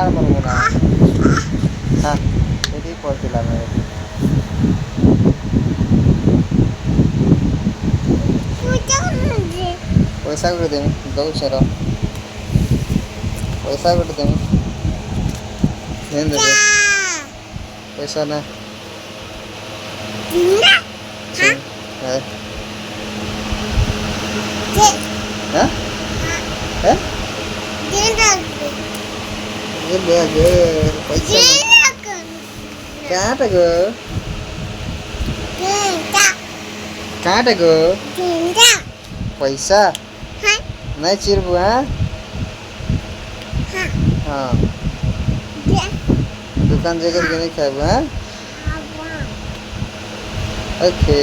আর পারবো না। হ্যাঁ এটাই করছিলাম। পয়সা করে দেবো দৌড়ছে র পয়সা করে দেবো দেন দেবে পয়সা না হ্যাঁ হ্যাঁ হ্যাঁ पैसा कहाँ पे गो कहाँ पे गो पैसा नहीं चिरबू हाँ दुकान जगह के नहीं खाबू हाँ ओके